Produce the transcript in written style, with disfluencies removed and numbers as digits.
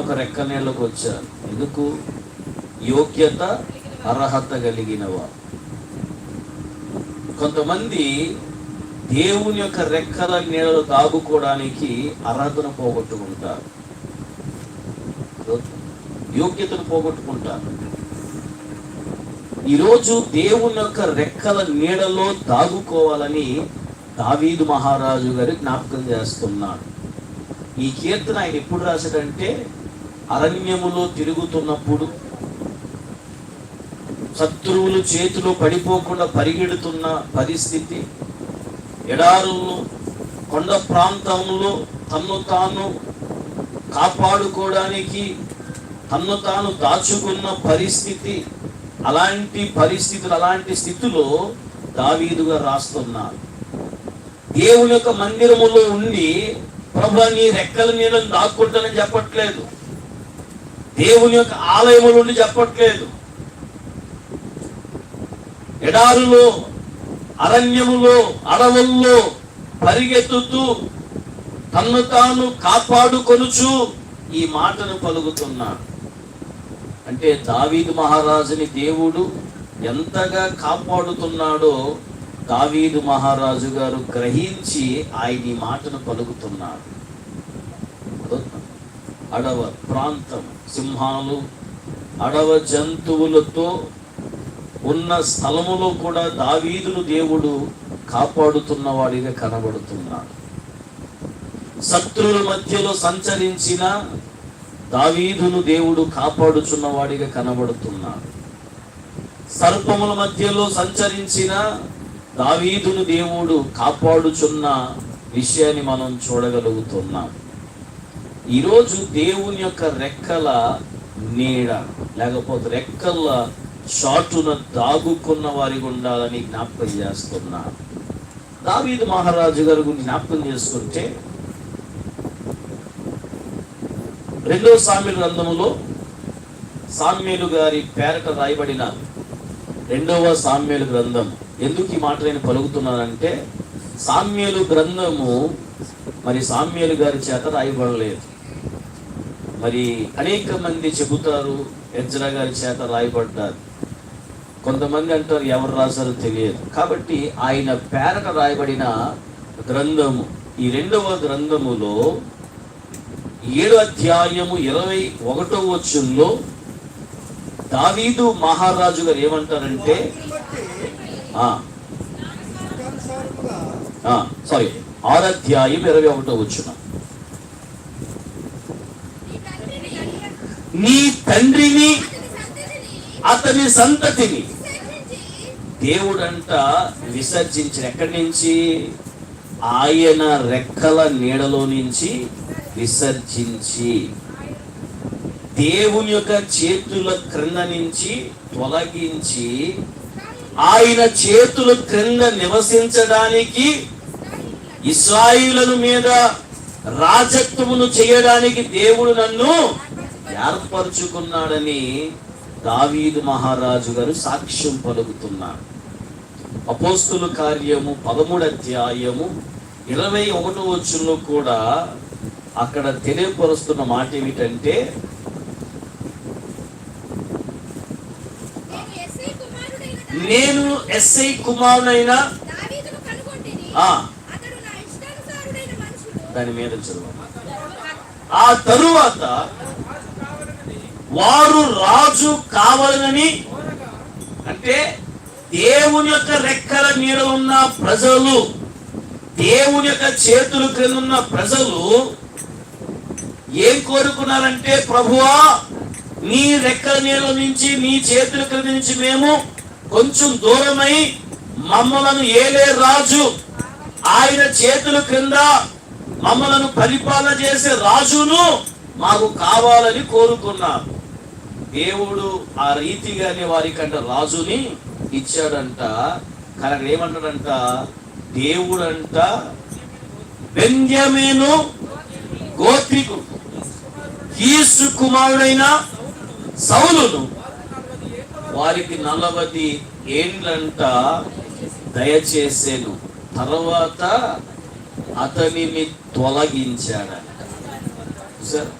ఒక రెక్క నీళ్ళకు వచ్చారు. ఎందుకు? యోగ్యత అర్హత కలిగిన వారు. కొంతమంది దేవుని యొక్క రెక్కల నీడలు దాగుకోవడానికి అర్హతను పోగొట్టుకుంటారు, యోగ్యతను పోగొట్టుకుంటారు. ఈరోజు దేవుని యొక్క రెక్కల నీడలో దాగుకోవాలని దావీదు మహారాజు గారు జ్ఞాపకం చేస్తున్నాడు. ఈ కీర్తన ఆయన ఎప్పుడు రాశాడంటే అరణ్యములో తిరుగుతున్నప్పుడు, శత్రువులు చేతిలో పడిపోకుండా పరిగెడుతున్న పరిస్థితి, ఎడారుల్లో కొండ ప్రాంతంలో తన్ను తాను కాపాడుకోవడానికి తన్ను తాను దాచుకున్న పరిస్థితి, అలాంటి స్థితిలో దావీదుగా రాస్తున్నారు. దేవుని యొక్క మందిరములో ఉండి ప్రభువా నీ రెక్కల నీడను దాక్కుంటానని చెప్పట్లేదు, దేవుని యొక్క ఆలయముల నుండి చెప్పట్లేదు. ఎడారులో, అరణ్యములో, అడవుల్లో పరిగెత్తుతూ తన్ను తాను కాపాడుకొనుచు ఈ మాటను పలుకుతున్నాడు. అంటే దావీదు మహారాజుని దేవుడు ఎంతగా కాపాడుతున్నాడో దావీదు మహారాజు గారు గ్రహించి ఆయన ఈ మాటను పలుకుతున్నాడు. అడవ ప్రాంతం, సింహాలు, అడవ జంతువులతో ఉన్న స్థలములో కూడా దావీదును దేవుడు కాపాడుతున్న వాడిగా కనబడుతున్నాడు. శత్రువుల మధ్యలో సంచరించిన దావీదును దేవుడు కాపాడుచున్న వాడిగా కనబడుతున్నాడు. సర్పముల మధ్యలో సంచరించిన దావీదును దేవుడు కాపాడుచున్న విషయాన్ని మనం చూడగలుగుతున్నాం. ఈరోజు దేవుని యొక్క రెక్కల నీడ, లేకపోతే రెక్కల చాటున దాగుకున్న వారికి ఉండాలని జ్ఞాపకం చేస్తున్నా. దావీదు మహారాజు గారి గురించి జ్ఞాపకం చేసుకుంటే 2వ సామ్యూయేలు గ్రంథములో సామ్యూయేలు గారి పేరట రాయబడిన 2వ సామ్యూయేలు గ్రంథం. ఎందుకు ఈ మాట నేను పలుకుతున్నానంటే సామ్యూయేలు గ్రంథము మరి సామ్యూయేలు గారి చేత రాయబడలేదు. మరి అనేక మంది చెబుతారు ఎజ్రా గారి చేత రాయబడ్డారు, కొంతమంది అంటారు ఎవరు రాశారో తెలియదు. కాబట్టి ఆయన పేరట రాయబడిన గ్రంథము, ఈ 2వ గ్రంథములో 7వ అధ్యాయము 21వ వచనంలో దావీదు మహారాజు గారు ఏమంటారంటే 6వ అధ్యాయం 21వ వచనం, నీ తండ్రిని అతని సంతతిని దేవుడంట విసర్జించిన. ఎక్కడి నుంచి? ఆయన రెక్కల నీడలో నుంచి విసర్జించి, దేవుని యొక్క చేతుల క్రింద నుంచి తొలగించి, ఆయన చేతుల క్రింద నివసించడానికి, ఇశ్రాయేలుల మీద రాజత్వమును చేయడానికి దేవుడు నన్ను ఏర్పరచుకున్నాడని దావీదు మహారాజు గారు సాక్ష్యం పలుకుతున్నారు. అపోస్తుల కార్యము 13వ అధ్యాయము 21వ వచనంలో కూడా అక్కడ తెలియపరుస్తున్న మాట ఏమిటంటే, నేను ఎస్ఐ కుమారుడైన దాని మీద చదువు. ఆ తరువాత వారు రాజు కావాలని, అంటే దేవుని యొక్క రెక్కల మీద ఉన్న ప్రజలు, దేవుని యొక్క చేతుల క్రింద ఉన్న ప్రజలు ఏం కోరుకున్నారంటే, ప్రభువా నీ రెక్కల నీళ్ళ నుంచి, నీ చేతుల క్రింద నుంచి మేము కొంచెం దూరమై మమ్మలను ఏలే రాజు, ఆయన చేతుల క్రింద మమ్మలను పరిపాలన చేసే రాజును మాకు కావాలని కోరుకున్నారు. దేవుడు ఆ రీతిగానే వారికంట రాజుని ఇచ్చాడంట. కానీ ఏమంటాడంట, దేవుడంట బెన్యామీను గోత్రికుడు కీసు కుమారుడైన సౌలును వారికి 40 ఏండ్లంట దయచేసేను, తర్వాత అతనిని తొలగించాడని. సార్